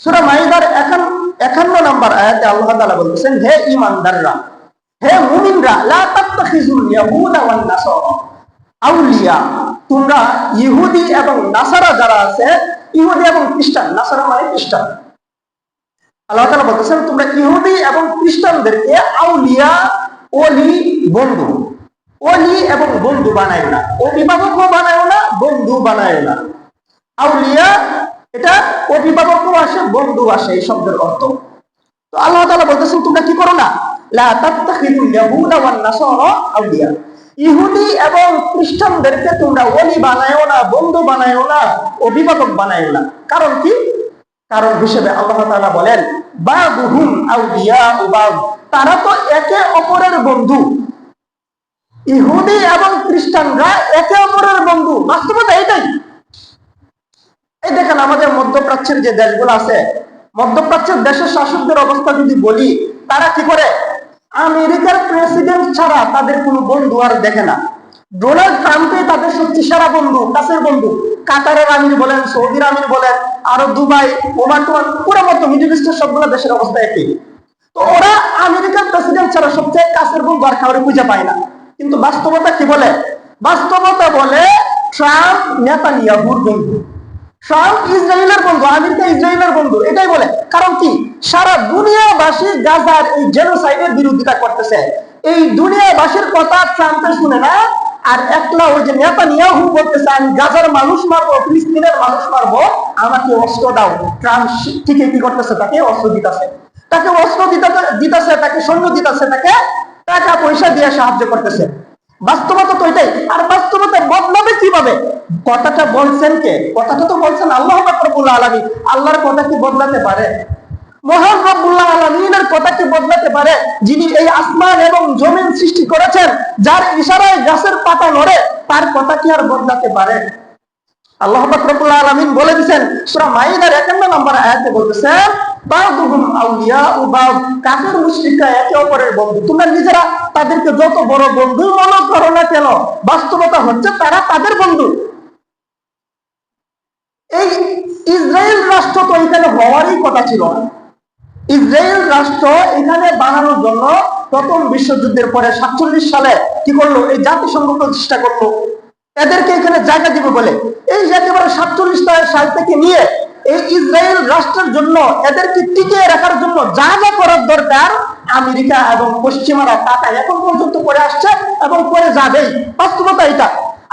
সূরা মাইদার 51 নম্বর আয়াতে আল্লাহ তাআলা বলতেছেন, হে ঈমানদাররা, হে মুমিনরা, লা তাত্তাখিজুল ইয়াহুদা ওয়ান নাসারা আউলিয়া, তোমরা ইহুদি এবং নাসারা যারা আছে, ইহুদি এবং খ্রিস্টান, নাসারা মানে খ্রিস্টান, আল্লাহ তাআলা বলতেছেন তোমরা ইহুদি এবং খ্রিস্টানদেরকে আউলিয়া, ওলি, বন্ধু, ওলি এবং বন্ধু বানায় না, অভিভাবকও বানায় না, বন্ধু বানায় না। আউলিয়া এটা অভিভাবকও আসে, বন্ধু আসে, এই শব্দের অর্থ। তো আল্লাহ তাআলা বলতেছেন তোমরা কি করো না, লা তাত্তাখিদুল ইয়াহুদা ওয়ান নাসারা আউলিয়া, ইহুদি এবং খ্রিস্টানদেরকে তোমরা ওলি বানায়ও না, বন্ধু বানায়ও না, অভিভাবক বানায়ও না। কারণ কি? কারণ হিসেবে আল্লাহ তাআলা বলেন, বাদুহুম আউলিয়াউ বাদ, তারা তো একে অপরের বন্ধু। ইহুদি এবং খ্রিস্টানরা একে অপরের বন্ধু, বাস্তবতা এটাই। এই দেখেন আমাদের মধ্যপ্রাচ্যের যে দেশগুলো আছে, মধ্যপ্রাচ্যের দেশের শাসকদের অবস্থা যদি বলি, তারা কি করে? আমেরিকার প্রেসিডেন্ট ছাড়া তাদের কোনো বন্ধু আর দেখে না। ডোনাল্ড ট্রাম্পই তাদের সবচেয়ে সেরা বন্ধু, কাছের বন্ধু। কাতারের আমির বলেন, সৌদির আমির বলেন, আরো দুবাই, ওমান টোমান, পুরো মতো মিডল ইস্টের সবগুলো দেশের অবস্থা একই। তো ওরা আমেরিকার প্রেসিডেন্ট ছাড়া সবচেয়ে কাছের বন্ধু আর কাউরে খুঁজে পায় না। কিন্তু বাস্তবতা কি বলে? বাস্তবতা বলে ট্রাম্প নেতানিয়াহুর বন্ধু, ট্রাম্প ইসরায়েলের বন্ধু, আমেরিকা ইসরায়েলের বন্ধু, এটাই বলে। কারণ কি? সারা দুনিয়াবাসী গাজার এই জেনোসাইডের বিরোধিতা করতেছে। এই দুনিয়াবাসীর কথা ট্রাম্পের শুনে না, আর একলা ওই যে নেতানিয়াহু বলতেছে আমি গাজার মানুষ মারবো, ফিলিস্তিনের মানুষ মারবো, আমাকে অস্ত্র দাও। ট্রাম্প ঠিকই কি করতেছে? তাকে অস্ত্র দিতেছে, তাকে অস্ত্র দিতেছে, তাকে সৈন্য দিতেছে, তাকে টাকা পয়সা দিয়ে সাহায্য করতেছে। বাস্তবতা তো এটাই। আর বাস্তবতা বদলাবে কিভাবে? কথাটা বলছেন কে? কথাটা তো বলছেন আল্লাহ পাক রব্বুল আলামিন। আল্লাহর কথা কি বদলাতে পারে? মহান রব্বুল আলামিনের কথা কি বদলাতে পারে? যিনি এই আসমান এবং জমিন সৃষ্টি করেছেন, যার ইশারায় গাছের পাতা নড়ে, তার কথা কি আর বদলাতে পারে? আল্লাহ পাক রব্বুল আলামিন বলে দিয়েছেন সূরা মাইদার 51 নম্বর আয়াতে বলতেছেন, বাদুহুম আউলিয়াউ বাদ, কাফের মুশরিকরা একে অপরের বন্ধু। তোমরা নিজেরা তাদেরকে যত বড় বন্ধু মনে করো না কেন, বাস্তবতা হচ্ছে তারা তাদের বন্ধু। এই ইসরায়েল রাষ্ট্র তো এখানে হওয়ারই কথা ছিল না। ইসরায়েল রাষ্ট্র এখানে বানানোর জন্য প্রথম বিশ্বযুদ্ধের পরে 47 সালে কি করলো? এই জাতিসংঘ প্রতিষ্ঠা করলো এদেরকে এখানে জায়গা দিবে বলে। এই একেবারে 47 সাল থেকে নিয়ে এই ইসরায়েল রাষ্ট্রের জন্য, এদেরকে টিকিয়ে রাখার জন্য যা যা করার দরকার আমেরিকা এবং পশ্চিমারা টাকা এখন পর্যন্ত করে আসছে এবং করে যাবেই। বাস্তবতা এটা।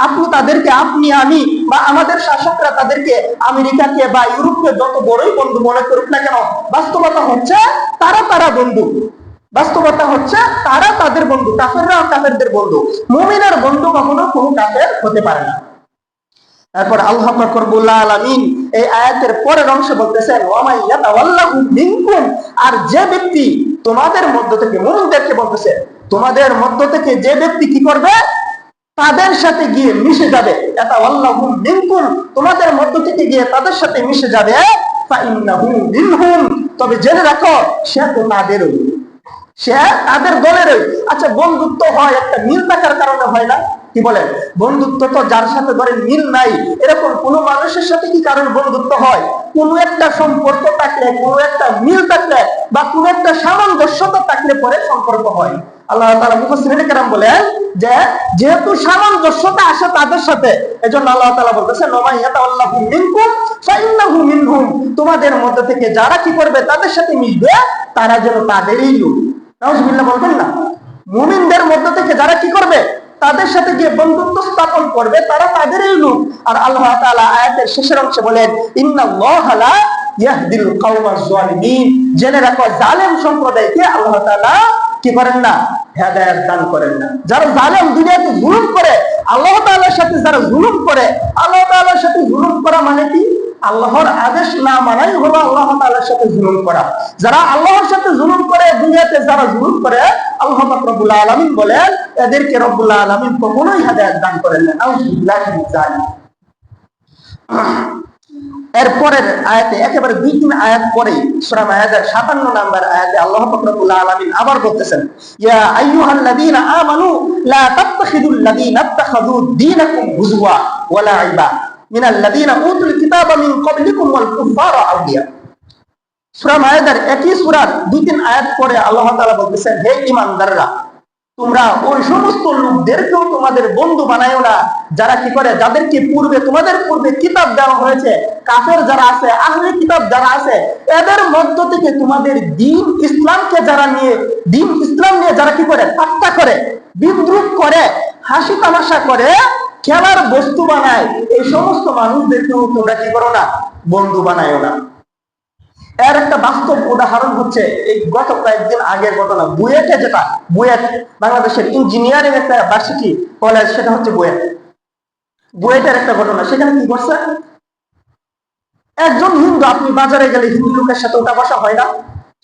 আপনি তাদেরকে, আপনি আমি বা আমাদের শাসকরা তাদেরকে, আমেরিকাকে বা ইউরোপকে যত বড়ই বন্ধু মনে করুক না কেন, বাস্তবতা হচ্ছে তারা বন্ধু। বাস্তবতা হচ্ছে তারা তাদের বন্ধু, কাফেররা কাফেরদের বন্ধু। মুমিনের বন্ধু কখনো কোনো কাফের হতে পারে না। তারপর আল্লাহ পাক রব্বুল আলামিন এই আয়াতের পরের অংশে বলতেছেন, ওয়া মান ইয়াতাওয়াল্লাহু মিনকুম, আর যে ব্যক্তি তোমাদের মধ্য থেকে, মুমিনদেরকে বলতেছে, তোমাদের মধ্য থেকে যে ব্যক্তি কি করবে? তাদের সাথে গিয়ে মিশে যাবে। ইয়াতাওয়াল্লাহু মিনকুম, তোমাদের মধ্য থেকে গিয়ে তাদের সাথে মিশে যাবে, ফাইন্নাহু মিনহুম, তবে জেনে রাখো সে তো তাদেরই, সে তাদের দলেরই। আচ্ছা, বন্ধুত্ব হয় একটা মিল থাকার কারণে হয় না? কি বলেন? বন্ধুত্ব তো যার সাথে ধরেন মিল নাই, এরকম কোন মানুষের সাথে কি কারণ বন্ধুত্ব হয়? কোন একটা সম্পর্ক থাকলে, কোন একটা মিল থাকলে বা কোন একটা সামঞ্জস্যতা থাকলে পরে সম্পর্ক হয়। আল্লাহ তাআলা মুফাসসিরিনে কেরাম বলেন যে যেহেতু সামঞ্জস্যতা আসে তাদের সাথে, এজন্য আল্লাহ তাআলা বলতেছেন, ওয়া মান ইয়াতাওয়াল্লাহু মিনকুম ফাইন্নাহু মিনহুম, তোমাদের মধ্যে থেকে যারা কি করবে? তাদের সাথে মিশবে, তারা যেন তাদেরই লোক। নাউজুবিল্লাহ বলবেন না? মুমিনদের মধ্য থেকে যারা কি করবে? তাদের সাথে যে বন্ধুত্ব স্থাপন করবে, তারা তাদেরই লোক। আর আল্লাহ তাআলা আয়াতের শেষের অংশে বলেন, ইন্নাল্লাহা লা ইয়াহদিল কওমাজ জালিমিন, জেনে রাখো জালেম সম্প্রদায়কে আল্লাহ তাআলা কি করেন না? হেদায়েত দান করেন না। যারা জালেম, দুনিয়াতে জুলুম করে, আল্লাহ তাআলার সাথে যারা জুলুম করে, আল্লাহ তাআলার সাথে জুলুম করা মানে কি? আল্লাহর আদেশ না মানাই হলো আল্লাহ তাআলার সাথে জুলুম করা। যারা আল্লাহর সাথে জুলুম করে, দুনিয়াতে যারা জুলুম করে, আল্লাহ পাক রব্বুল আলামিন বলেন এদেরকে রব্বুল আলামিন কখনোই হেদায়েত দান করেন না। নাউযুবিল্লাহি মিন যালিক। এরপরের আয়াতে, একেবারে 2-3 আয়াত পরে সূরা মায়েদার 57 নম্বর আয়াতে আল্লাহ পাক রব্বুল আলামিন আবার বলতেছেন, ইয়া আইয়ুহাল্লাযীনা আমানু লা তাত্তাখিযুল লাযীনা ইত্তাখাযু দীনাকুম হুজওয়া ওয়া লা'iবা মিনাল্লাযীনা উতুল কিতাবা মিন ক্বাবলিকুম ওয়াল কুফারা আউলিয়া। সূরা মায়েদার একই সূরার 2-3 আয়াত পরে আল্লাহ তাআলা বলতেছেন, হে ঈমানদাররা, তোমরা ওই সমস্ত লোকদেরকেও তোমাদের বন্ধু বানায়ো না যারা কি করে, যাদেরকে তোমাদের পূর্বে কিতাব দেওয়া হয়েছে, কাফের যারা আছে, আহলে কিতাব যারা আছে, এদের মধ্য থেকে তোমাদের দিন ইসলামকে যারা নিয়ে, দিন ইসলাম নিয়ে যারা কি করে, ঠাট্টা করে, বিদ্রুপ করে, হাসি তামাশা করে, খেলার বস্তু বানায়, এই সমস্ত মানুষদেরকেও তোমরা কি করো না, বন্ধু বানায়ো না। এর একটা বাস্তব উদাহরণ হচ্ছে এই গত কয়েকদিন আগের ঘটনা, বুয়েটে, যেটা বুয়েট বাংলাদেশের ইঞ্জিনিয়ারিং একটা ভার্সিটি কলেজ, সেটা হচ্ছে বুয়েটের একটা ঘটনা। সেখানে কি করছে, একজন হিন্দু, আপনি বাজারে গেলে হিন্দু লোকের সাথে ওটা বসা হয় না,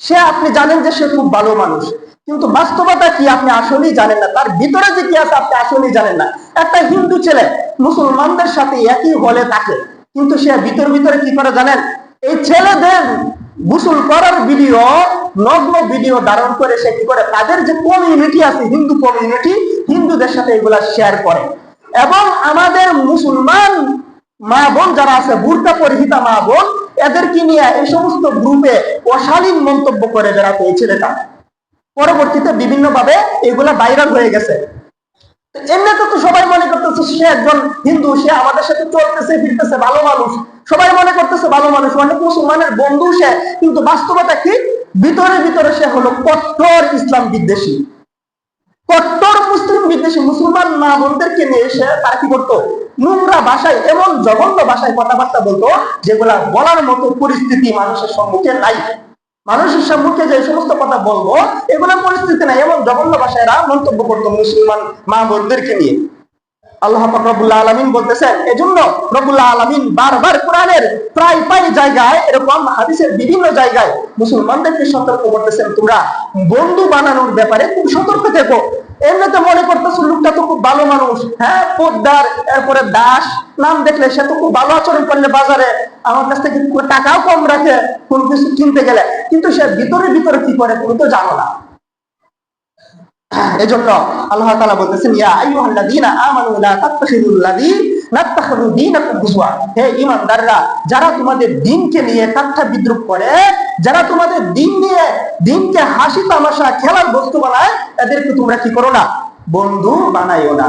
সে, আপনি জানেন যে সে খুব ভালো মানুষ, কিন্তু বাস্তবতা কি আপনি আসলেই জানেন না, তার ভিতরে যে কি আছে আপনি আসলেই জানেন না। একটা হিন্দু ছেলে মুসলমানদের সাথে একই হলে থাকে, কিন্তু সে ভিতরে কি করে জানেন, এই ছেলেদের গোসল করার ভিডিও, নগ্ন ভিডিও ধারণ করে সে কি করে, তাদের যে কমিউনিটি আছে, হিন্দু কমিউনিটি, হিন্দুদের সাথে এগুলা শেয়ার করে। এবং আমাদের মুসলমান মা বোন যারা আছে, বুরকা পরিহিতা মা বোন, এদেরকে নিয়ে এই সমস্ত গ্রুপে অশালীন মন্তব্য করে বেড়াতো এই ছেলেটা। পরবর্তীতে বিভিন্ন ভাবে এগুলা ভাইরাল হয়ে গেছে। এমনিতে তো সবাই মনে করতেছে সে একজন হিন্দু, সে আমাদের সাথে চলতেছে ফিরতেছে, ভালো মানুষ, সবাই মনে করতেছে ভালো মানুষ, অনেক মুসলমানের বন্ধু সে, কিন্তু বাস্তবতা কি, ভিতরে সে হলো কট্টর ইসলাম বিদ্বেষী, কট্টর মুসলিম বিদ্বেষী। মুসলমান মা বোনদেরকে নিয়ে এসে তারা কি করতো, নোংরা ভাষায়, এমন জঘন্য ভাষায় কথাবার্তা বলতো যেগুলা বলার মতো পরিস্থিতি মানুষের সম্মুখে নাই। মানুষের সম্মুখে যে সমস্ত কথা বলবো এগুলো পরিস্থিতি নাই, এমন জঘন্য ভাষায় এরা মন্তব্য করতো মুসলমান মা বোনদেরকে নিয়ে। আল্লাহ পাক রব্বুল আলামিন বলতেছেন, এজন্য রব্বুল আলামিন বারবার কোরআনের প্রায় জায়গায়, এরকম হাদিসের বিভিন্ন জায়গায় মুসলমানদেরকে সতর্ক করতেছেন, তোমরা বন্ধু বানানোর ব্যাপারে খুব সতর্ক থেকো। এমনিতে মনে করতেছো লোকটা তো খুব ভালো মানুষ, হ্যাঁ, পোদ্দার, এরপরে দাস, নাম দেখলে সে তো খুব ভালো আচরণ করলে বাজারে আমার কাছ থেকে টাকাও কম রাখে কোন কিছু কিনতে গেলে, কিন্তু সে ভিতরে কি করে তুমি তো জানো না। এজন্য আল্লাহ তাআলা বলতেছেন, ইয়া আইয়ুহাল্লাযীনা আমানু লা তাত্তাখিযুল্লাযীনা ইত্তাখাযু দীনাকুম হুজওয়া, হে ঈমানদাররা, যারা তোমাদের দ্বীনকে নিয়ে ঠাট্টা বিদ্রূপ করে, যারা তোমাদের দ্বীন নিয়ে দ্বীনকে হাসি তামাশা খেলার বস্তু বানায়, এদেরকে তোমরা কি করো না, বন্ধু বানাইও না।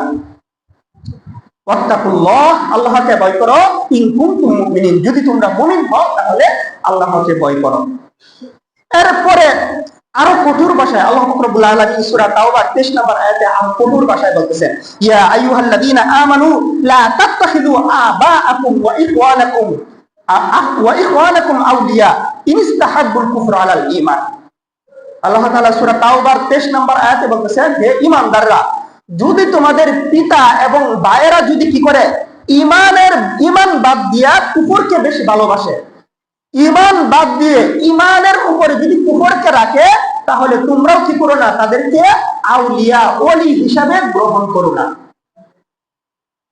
ওয়াত্তাকুল্লাহ, আল্লাহকে ভয় করো, ইন কুনতুম মুমিনিন, যদি তোমরা মুমিন হও তাহলে আল্লাহকে ভয় করো। এরপরে আরো কঠোর ভাষায় আল্লাহ পাক রব্বুল আলামিন সূরা তাওবার 23 নম্বর আয়াতে কঠোর ভাষায় বলতেছেন, ইয়া আইয়ুহাল্লাযীনা আমানু লা তাত্তাখিযু আবাআকুম ওয়া ইখওয়ানাকুম আউলিয়া ইন ইসতাহাব্বুল কুফরা আলাল ঈমান। আল্লাহ তাআলা সূরা তাওবার 23 নম্বর আয়াতে বলতেছেন, হে ঈমানদাররা, যদি তোমাদের পিতা এবং ভাইয়েরা যদি কি করে, ঈমান বাদ দিয়া কুফরকে বেশি ভালোবাসে, ঈমান বাদ দিয়ে ঈমানের উপরে যদি কুফরকে রাখে, তাহলে তোমরাও কি করো না, তাদেরকে আউলিয়া, ওলি হিসাবে গ্রহণ করো না।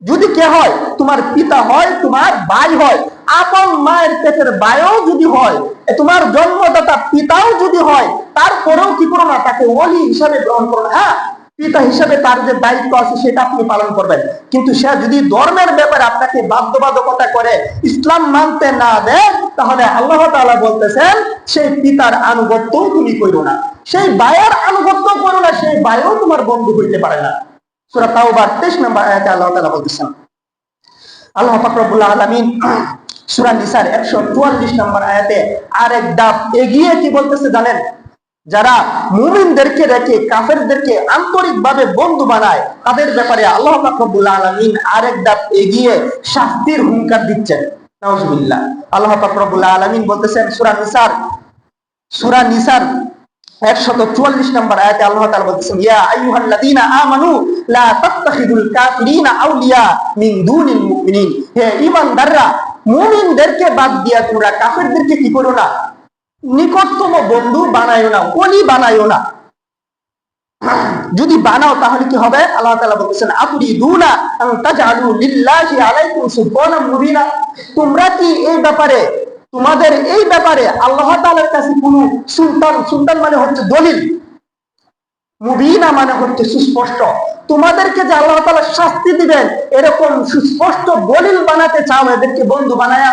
যদি কে হয়, তোমার পিতা হয়, তোমার ভাই হয়, আপন মায়ের পেটের ভাইও যদি হয়, তোমার জন্মদাতা পিতাও যদি হয়, তারপরেও কি করো না, তাকে ওলি হিসাবে গ্রহণ করো না। হ্যাঁ, পিতা হিসাবে তার যে দায়িত্ব আছে সেটা আপনি পালন করবেন, কিন্তু সে যদি ধর্মের ব্যাপারে আপনাকে বাধ্যবাধকতা করে ইসলাম মানতে না দেয়, তাহলে আল্লাহ তাআলা বলতেছেন সেই পিতার আনুগত্য তুমি করো না, সেই ভাইয়ের আনুগত্য করো না, সেই ভাইও তোমার বন্ধু হইতে পারে না। সূরা তাওবার 23 নম্বর আয়াতে আল্লাহ তাআলা বলতেছেন। আল্লাহ পাক রব্বুল আলামিন সূরা নিসার 144 নম্বর আয়াতে আরেক ধাপ এগিয়ে কি বলতেছে জানেন, যারা মুমিনদেরকে রেখে কাফেরদেরকে আন্তরিকভাবে বন্ধু বানায়, তাদের ব্যাপারে আল্লাহ পাক রব্বুল আলামিন আরেক ধাপ এগিয়ে শাস্তির হুঙ্কার দিচ্ছেন। নাউজুবিল্লাহ। আল্লাহ পাক রব্বুল আলামিন বলতেছেন সূরা নিসার 144 নম্বর আয়াতে আল্লাহ তাআলা বলতেছেন, ইয়া আইয়ুহাল্লাযীনা আমানু লা তাত্তাখিযুল কাফিরিনা আউলিয়া মিন দুনিল মুমিনিন, হে ঈমানদাররা, মুমিনদেরকে বাদ দিয়া তোমরা কাফেরদেরকে কি করো না, নিকটতম বন্ধু বানায়ো না, ওলি বানায়ো না। যদি বানাও তাহলে কি হবে, আল্লাহ তাআলা বলতেছেন, আতুরিদুনা আন তাজআলু লিল্লাহি আলাইকুম সুলতানাম মুবিনা, তোমরা কি এই ব্যাপারে, তোমাদের এই ব্যাপারে আল্লাহ তাআলার কাছে কোনো সুলতান মানে হচ্ছে দলিল, মুবিনা মানে হচ্ছে সুস্পষ্ট, তোমাদেরকে যে আল্লাহ তাআলা শাস্তি দিবেন এরকম সুস্পষ্ট দলিল বানাতে চাও এদেরকে বন্ধু বানায়া,